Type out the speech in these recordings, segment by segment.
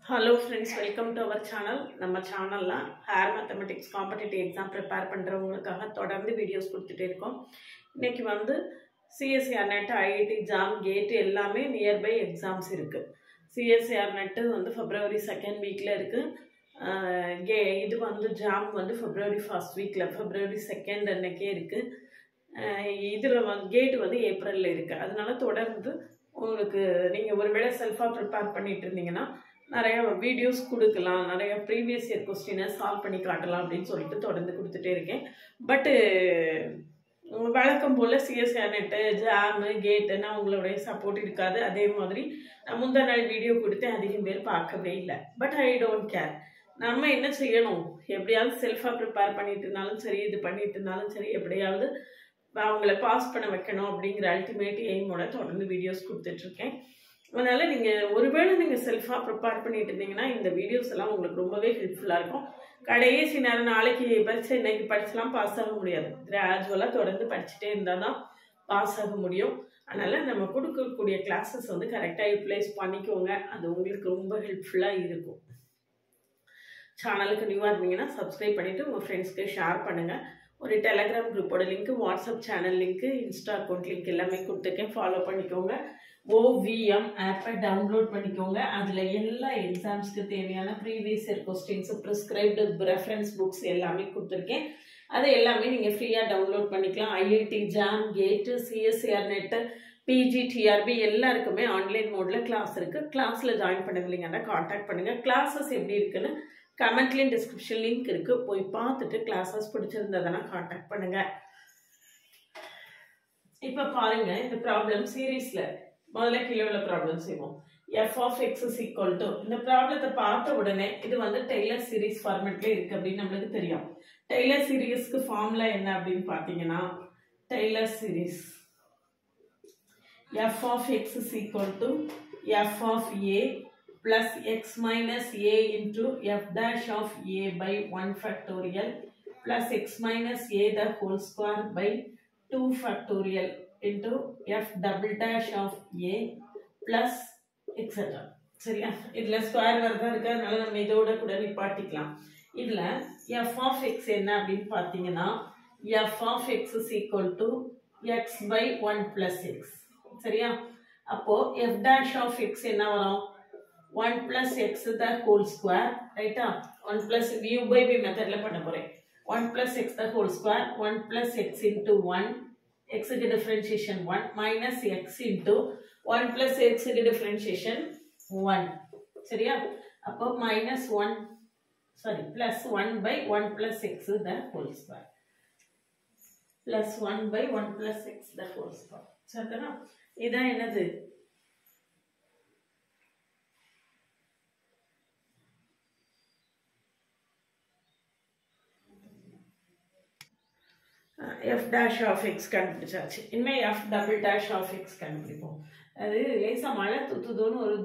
Hello friends, welcome to our channel. நம்ம சேனல்ல ஹேர் மேத்தமெட்டிக்ஸ் காம்படிட்டிவ் எக்ஸாம் ப்ரிப்பேர் பண்றவங்களுக்காக தொடர்ந்து வீடியோஸ் கொடுத்துட்டே இருக்கோம். இன்னைக்கு வந்து CSIR NET, IIT JAM, GATE எல்லாமே நியர்பை எக்ஸாம்ஸ் இருக்கு. சிஎஸ்சிஆர் நெட் வந்து February 2nd வீக்ல இருக்கு. இது வந்து ஜாம் வந்து February 1st வீக்ல February 2nd அன்னைக்கே இருக்கு. இதுல வந்து கேட் வந்து ஏப்ரல்ல இருக்கு. அதனால தொடர்ந்து உங்களுக்கு நீங்க ஒருவேளை செல்ஃபா ப்ரிப்பேர் பண்ணிட்டு இருந்தீங்கன்னா நிறைய வீடியோஸ் கொடுக்கலாம், நிறைய ப்ரீவியஸ் இயர் கொஸ்டினை சால்வ் பண்ணி காட்டலாம் அப்படின்னு சொல்லிட்டு தொடர்ந்து கொடுத்துட்டே இருக்கேன். பட்டு வழக்கம் போல் சிஎஸ்சிஆர் நெட்டு, ஜாமு, கேட்டுன்னா உங்களுடைய சப்போர்ட் இருக்காது. அதே மாதிரி நான் முந்தா நாள் வீடியோ கொடுத்தேன், அதிகம் பேர் பார்க்கவே இல்லை. But I don't care. நம்ம என்ன செய்யணும், எப்படியாவது செல்ஃபாக ப்ரிப்பேர் பண்ணிட்டு இருந்தாலும் சரி, இது பண்ணிட்டு இருந்தாலும் சரி, எப்படியாவது அவங்கள பாஸ் பண்ண வைக்கணும் அப்படிங்கிற அல்டிமேட் எய்மோட தொடர்ந்து வீடியோஸ் கொடுத்துட்ருக்கேன். அதனால் நீங்கள் ஒருவேளை நீங்கள் செல்ஃபாக ப்ரிப்பேர் பண்ணிட்டு இருந்தீங்கன்னா இந்த வீடியோஸ் எல்லாம் உங்களுக்கு ரொம்பவே ஹெல்ப்ஃபுல்லாக இருக்கும். கடைசி நேரம் நாளைக்கு பரிசு இன்னைக்கு படிச்சலாம் பாஸ் ஆக முடியாது. கிராஜுவலாக தொடர்ந்து படிச்சுட்டே இருந்தால் தான் பாஸ் ஆக முடியும். அதனால் நம்ம கொடுக்கக்கூடிய கிளாஸஸ் வந்து கரெக்டாக யூட்டிலைஸ் பண்ணிக்கோங்க. அது உங்களுக்கு ரொம்ப ஹெல்ப்ஃபுல்லாக இருக்கும். சேனலுக்கு நியூவாக இருந்தீங்கன்னா சப்ஸ்கிரைப் பண்ணிவிட்டு உங்கள் ஃப்ரெண்ட்ஸ்க்கு ஷேர் பண்ணுங்கள். ஒரு டெலகிராம் குரூப்போட link, WhatsApp channel link, Insta account link எல்லாமே கொடுத்துருக்கேன். ஃபாலோ பண்ணிக்கோங்க. OVM ஆப்பை டவுன்லோட் பண்ணிக்கோங்க. அதில் எல்லா எக்ஸாம்ஸ்க்கு தேவையான previous year questions, prescribed reference books எல்லாமே கொடுத்துருக்கேன். அதை எல்லாமே நீங்கள் ஃப்ரீயாக டவுன்லோட் பண்ணிக்கலாம். ஐஐடி ஜாம், கேட்டு, சிஎஸ்சிஆர் நெட்டு, பிஜி, டிஆர்பி எல்லாருக்குமே ஆன்லைன் மோடில் கிளாஸ் இருக்குது. கிளாஸில் ஜாயின் பண்ணவில்லைங்கன்னா காண்டாக்ட் பண்ணுங்கள். கிளாஸஸ் எப்படி இருக்குன்னு கமெண்ட்லேயும் டிஸ்கிரிப்ஷன் லிங்க் இருக்குது, போய் பார்த்துட்டு கிளாஸஸ் பிடிச்சிருந்ததுன்னா காண்டாக்ட் பண்ணுங்கள். இப்போ பாருங்கள், இந்த ப்ராப்ளம் சீரீஸில் முதல்ல கீழே உள்ள ப்ராப்ளம் செய்வோம். f of x is equal to, இந்த ப்ராப்ளத்தை பார்த்த உடனே இது வந்து டெய்லர் சீரீஸ் ஃபார்மேட்ல இருக்கு அப்படின்னு நம்மளுக்கு தெரியும். டெய்லர் சீரீஸ்க்கு ஃபார்முலா என்ன அப்படின்னு பார்த்தீங்கன்னா, Taylor series f of x is equal to f of a plus x minus a into f dash of a by 1 factorial plus x minus a the whole square by 2 factorial into f double dash of a plus etc. சரியா? இதுல square வரதா இருக்கு, அதனால நம்ம இதோட கூட நிப்பாட்டிக்கலாம். இதுல f of x என்ன அப்படின்னு பார்த்தீங்கன்னா, f of x is equal to x by 1 plus x. சரியா? அப்போ f dash of x என்ன வரும்? 1 plus x the whole square, ரைட்டா? 1 plus u by v மெத்தட்ல பண்ண போறேன். 1 plus x the whole square, 1 plus x into 1, x க்கு differentiation 1 minus x into 1 plus x க்கு differentiation 1. சரியா? அப்போ minus 1, sorry, plus 1 by 1 plus x the whole square. Plus 1 by 1 plus x the whole square. சரிதானா? இதான் என்னது? f dash of x கண்டுபிடிச்சாச்சு. இனிமேல் f double dash of x கண்டுபிடிப்போம். அது லேசாக மழை தூத்துதோன்னு ஒரு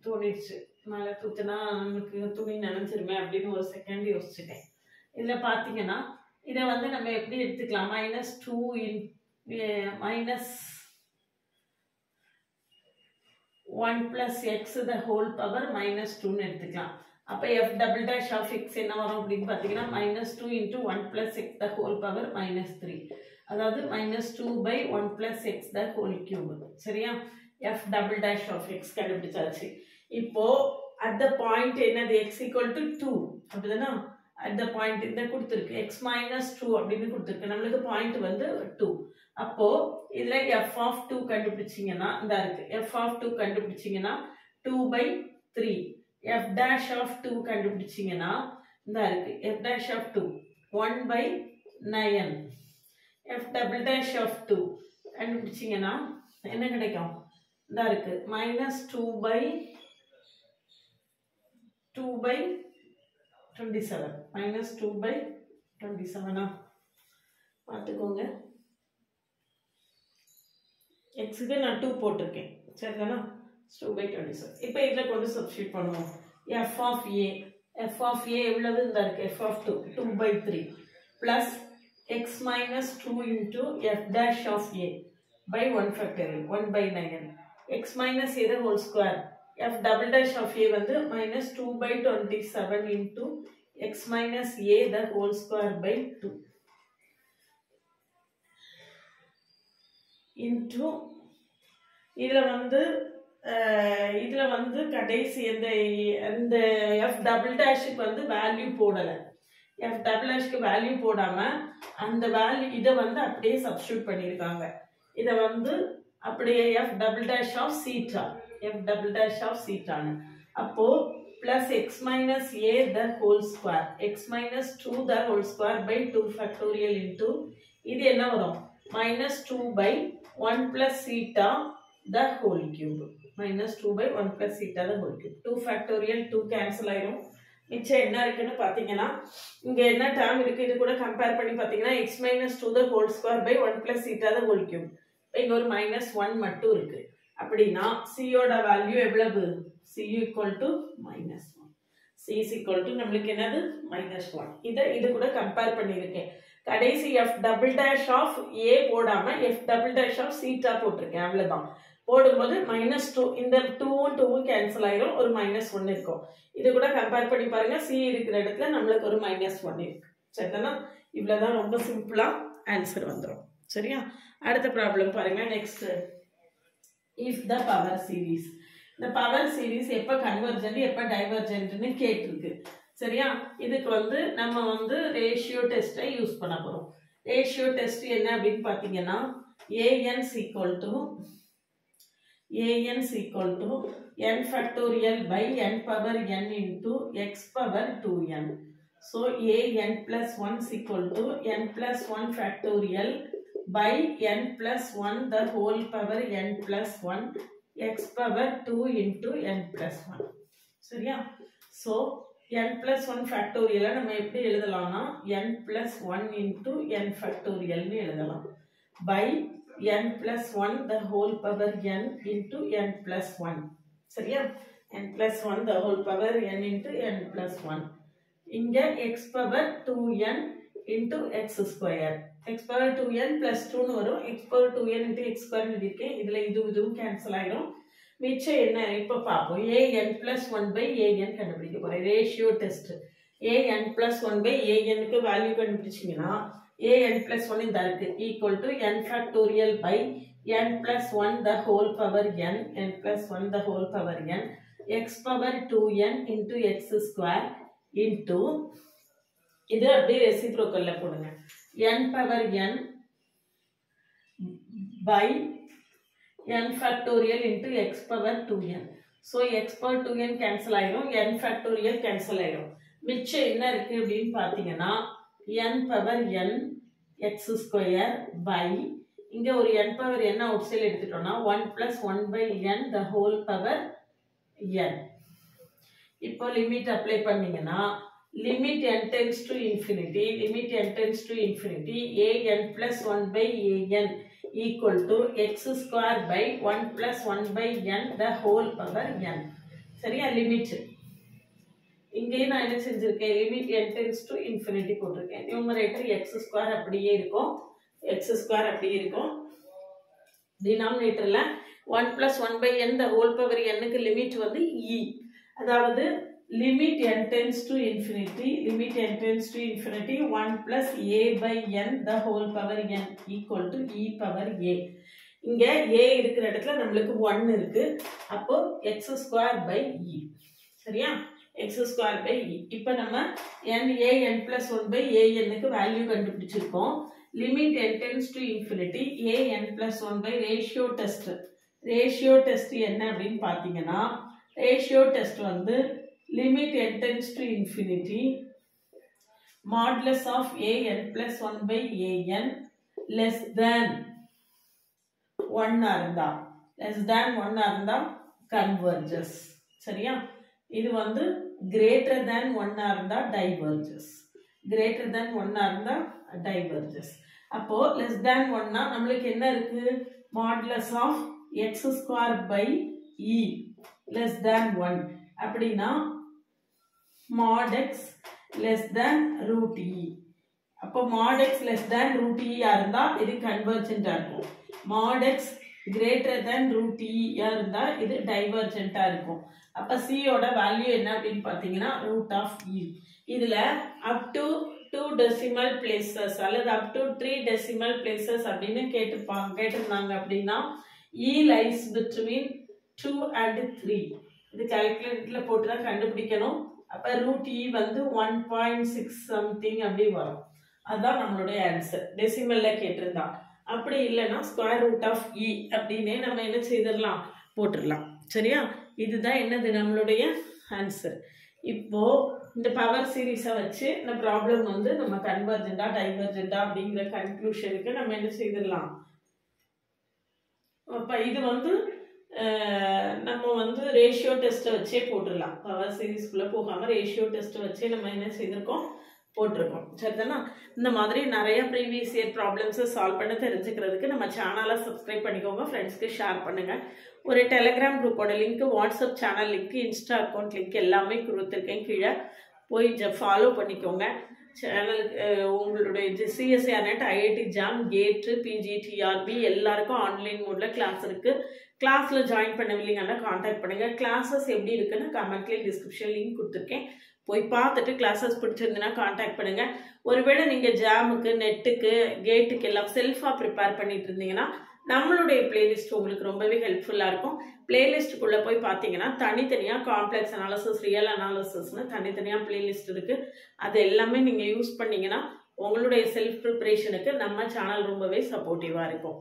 தோணிடுச்சு. மழை தூத்துனா நமக்கு துணி நினைச்சிருமே அப்படின்னு ஒரு செகண்ட் யோசிச்சுட்டேன். இதில் பார்த்தீங்கன்னா இதை வந்து நம்ம எப்படி எடுத்துக்கலாம், -2 minus 1 plus x the whole power -2ன்னு எடுத்துக்கலாம். அப்போ f double dash of x என்ன வரும் அப்படின்னு பார்த்தீங்கன்னா, -2 into 1 plus x the whole power -3. அதாவது -2 by 1 plus x the whole cube. சரியா? f double dash of x கண்டுபிடிச்சாச்சு. இப்போ at the point என்னது, x equal to 2 அப்படிதானா? at the point இந்த கொடுத்துருக்கு, x minus 2 அப்படின்னு கொடுத்துருக்கு. நம்மளுக்கு பாயிண்ட் வந்து 2. அப்போ இதுல f of 2 கண்டுபிடிச்சிங்கன்னா இந்த இருக்கு, f of 2 கண்டுபிடிச்சிங்கன்னா 2 by 3. f dash of 2 கண்டுபிடிச்சிங்கன்னா இந்த இருக்கு, f dash of 2 1 by 9. f double dash of 2 கண்டுபிடிச்சிங்கன்னா என்ன கிடைக்கும், இந்த இருக்கு, -2 by 27. -2 by 27 பார்த்துக்கோங்க. எக்ஸுக்கு நான் 2 போட்டிருக்கேன். சரிதானா? 2 by 27. இப்போ இதில் கொண்டு சப்ஸ்டியூட் பண்ணுவோம். f of a எவ்வளவு இந்த இருக்கு, f of 2 by 3 plus x minus 2 into f dash of a by 1 factorial 1 by 9. x minus a the whole square f double dash of a வந்து minus 2 by 27 into x minus a the whole square by 2 into இதுல வந்து கடைசி இந்த f double dash க்கு வந்து value போடல f double dash க்கு value போடாம அந்த வேல்யூ இத வந்து அப்படியே சப்ஸ்டிட்யூட் பண்ணிருக்காங்க இத வந்து அப்படியே f double dash of theta அப்போ plus x minus a the whole square x minus 2 the whole square by 2 factorial into இது என்ன வரும் minus 2 by 1 plus theta the whole cube minus 2 by 1 plus theta the whole cube 2 factorial 2 cancel ஆயிரும் மிச்சம் என்ன இருக்குன்னு பாத்தீங்கன்னா இங்க என்ன டேர்ம் இருக்கு இது கூட கம்பேர் பண்ணி பாத்தீங்கன்னா x minus 2 the whole square by 1 plus theta the whole cube இங்க ஒரு minus 1 மட்டும் இருக்கு அப்படினா c ஓட வேல்யூ எவ்வளவு c equal to minus 1 c is equal to நமக்கு என்னது minus 1 இது கூட கம்பேர் பண்ணிருக்கேன் கடைசி f double dash of a போடாம f double dash of theta போட்டுருக்கேன் அவ்வளவுதான் போடும்போது -2 இந்த 2 கேன்சல் ஆயிரும் ஒரு -1 இருக்கும் இது கூட கம்பேர் பண்ணி பாருங்க c இருக்கிற இடத்துல நமக்கு ஒரு -1 இருக்கு சரிதானா இவ்வளவுதான் ரொம்ப சிம்பிளா ஆன்சர் வந்துரும் சரியா அடுத்த ப்ராப்ளம் பாருங்க next if the power series the power series எப்ப கன்வர்ஜென்ட் எப்ப டைவர்ஜென்ட்னு கேட்டிருக்கு சரியா இதுக்கு வந்து நம்ம வந்து ரேஷியோ டெஸ்டை யூஸ் பண்ண போறோம் ரேஷியோ டெஸ்ட் என்ன அப்படினு பாத்தீங்கன்னா an is equal to n factorial by n power n into x power 2n so an plus 1 is equal to n plus 1 factorial by n plus 1 the whole power n plus 1 x power 2 into n plus 1 சரியா so n plus 1 factorial நம்ம எப்படி எழுதலாம்னா n plus 1 into n factorial னு எழுதலாம் by n plus 1 the whole power n into n plus 1 சரியா n plus 1 the whole power n into n plus 1 இங்க x power 2n into x square x power 2n plus 2 னு வரும் x power 2n into x square னு இருக்கேன் இதுல இதுவும் cancel ஆயிடும் மிச்சம் என்ன இப்ப பாப்போம் an plus 1 by an கண்டுபிடிக்க போறேன் ratio test an plus 1 by an க்கு வேல்யூ கண்டுபிடிச்சீங்கன்னா an plus 1 இந்த இருக்கு equal to n factorial by n plus 1 the whole power n plus 1 the whole power n x power 2n into x square into இது அப்படியே ரெசிப்ரோக்கல்ல போடுங்க n power n by n factorial into x power 2n so x power 2n cancel ஆயிரும் n factorial cancel ஆயிரும் மிச்சம் என்ன இருக்கு அப்படினு பாத்தீங்கன்னா n power n x square by இங்க ஒரு n power n out side எடுத்துட்டோம்னா 1 plus 1 by n the whole power n இப்போ லிமிட் அப்ளை பண்ணீங்கன்னா limit n tends to infinity an plus 1 by an equal to x square by 1 plus 1 by n the whole power n சரியா limit இங்கே நான் என்ன செஞ்சிருக்கேன் limit n tends to infinity போட்டுருக்கேன் numerator x square அப்படியே இருக்கும் டினாமினேட்டர்ல 1 plus 1 by n the whole power n க்கு limit வந்து e அதாவது limit n tends to infinity 1 plus a by n the whole power n equal to e power a இங்க a இருக்கிற இடத்துல நமக்கு 1 இருக்கு அப்போ x square by e சரியா x square by e இப்போ நம்ம n plus 1 by an க்கு வேல்யூ கண்டுபிடிச்சிருக்கோம் limit n tends to infinity an plus 1 by ratio test என்ன அப்படினு பாத்தீங்கன்னா ratio test வந்து limit n tends to infinity modulus of an plus 1 by an less than 1 இருந்தா converges சரியா இது வந்து greater than 1 இருந்தா diverges அப்போ less than 1 னா நமக்கு என்ன இருக்கு modulus of x square by e less than 1 அப்படினா mod x less than root e அப்போ mod x less than root e இருந்தா இது convergent இருக்கும் mod x greater than root E இருந்தா இது divergent-ஆ இருக்கும். அப்ப C ஓட வேல்யூ என்ன அப்படின்னு பார்த்தீங்கன்னா root of E. இதுல up to 2 decimal places அல்லது up to 3 decimal places அப்படின்னு கேட்டிருந்தாங்க அப்படின்னா E lies between 2 and 3. இது கால்குலேட்டர்ல போட்டு தான் கண்டுபிடிக்கணும். அப்ப root E வந்து 1.6 something அப்படி வரும். அதான் நம்மளுடைய ஆன்சர். டெசிமல்ல கேட்டிருந்தா. அப்படி இல்லைன்னா ஸ்கொயர் ரூட் ஆஃப் இ அப்படின்னே நம்ம என்ன செய்திடலாம் போட்டுடலாம். சரியா? இதுதான் என்னது நம்மளுடைய ஆன்சர். இப்போ இந்த பவர் சீரீஸை வச்சு இந்த ப்ராப்ளம் வந்து நம்ம கன்வர்ஜெண்டா டைவர்ஜெண்டா அப்படிங்கிற கன்க்ளூஷனுக்கு நம்ம என்ன செய்திடலாம். அப்போ இது வந்து நம்ம வந்து ரேஷியோ டெஸ்ட்டை வச்சே போட்டுடலாம். பவர் சீரீஸ்குள்ளே போகாமல் ரேஷியோ டெஸ்ட்டை வச்சே நம்ம என்ன செய்திருக்கோம் போட்டிருக்கோம். சரிதானா? இந்த மாதிரி நிறைய ப்ரீவியஸ் இயர் ப்ராப்ளம்ஸை சால்வ் பண்ண தெரிஞ்சுக்கிறதுக்கு நம்ம சேனலை சப்ஸ்கிரைப் பண்ணிக்கோங்க, ஃப்ரெண்ட்ஸ்க்கு ஷேர் பண்ணுங்கள். ஒரு டெலிகிராம் குரூப்போட link, WhatsApp channel link, Insta account link எல்லாமே கொடுத்துருக்கேன். கீழே போய் ஃபாலோ பண்ணிக்கோங்க. சேனலுக்கு உங்களுடைய CSIR NET, IIT JAM, GATE, PGTRB எல்லாருக்கும் ஆன்லைன் மோடில் கிளாஸ் இருக்குது. கிளாஸில் ஜாயின் பண்ணவில்லைங்கன்னா காண்டாக்ட் பண்ணுங்கள். கிளாஸஸ் எப்படி இருக்குன்னு கமெண்ட்லேயே டிஸ்கிரிப்ஷன் லிங்க் கொடுத்துருக்கேன். போய் பார்த்துட்டு கிளாஸஸ் பிடிச்சிருந்துன்னா காண்டாக்ட் பண்ணுங்கள். ஒருவேளை நீங்கள் ஜாமுக்கு, நெட்டுக்கு, கேட்டுக்கு எல்லாம் செல்ஃபாக ப்ரிப்பேர் பண்ணிட்டு இருந்தீங்கன்னா நம்மளுடைய பிளேலிஸ்ட் உங்களுக்கு ரொம்பவே ஹெல்ப்ஃபுல்லாக இருக்கும். பிளேலிஸ்ட்டுக்குள்ளே போய் பார்த்தீங்கன்னா தனித்தனியாக காம்ப்ளெக்ஸ் அனாலிசிஸ், ரியல் அனாலிசிஸ்னு தனித்தனியாக பிளேலிஸ்ட் இருக்குது. அது எல்லாமே நீங்கள் யூஸ் பண்ணிங்கன்னா உங்களுடைய செல்ஃப் ப்ரிப்பரேஷனுக்கு நம்ம சேனல் ரொம்பவே சப்போர்ட்டிவாக இருக்கும்.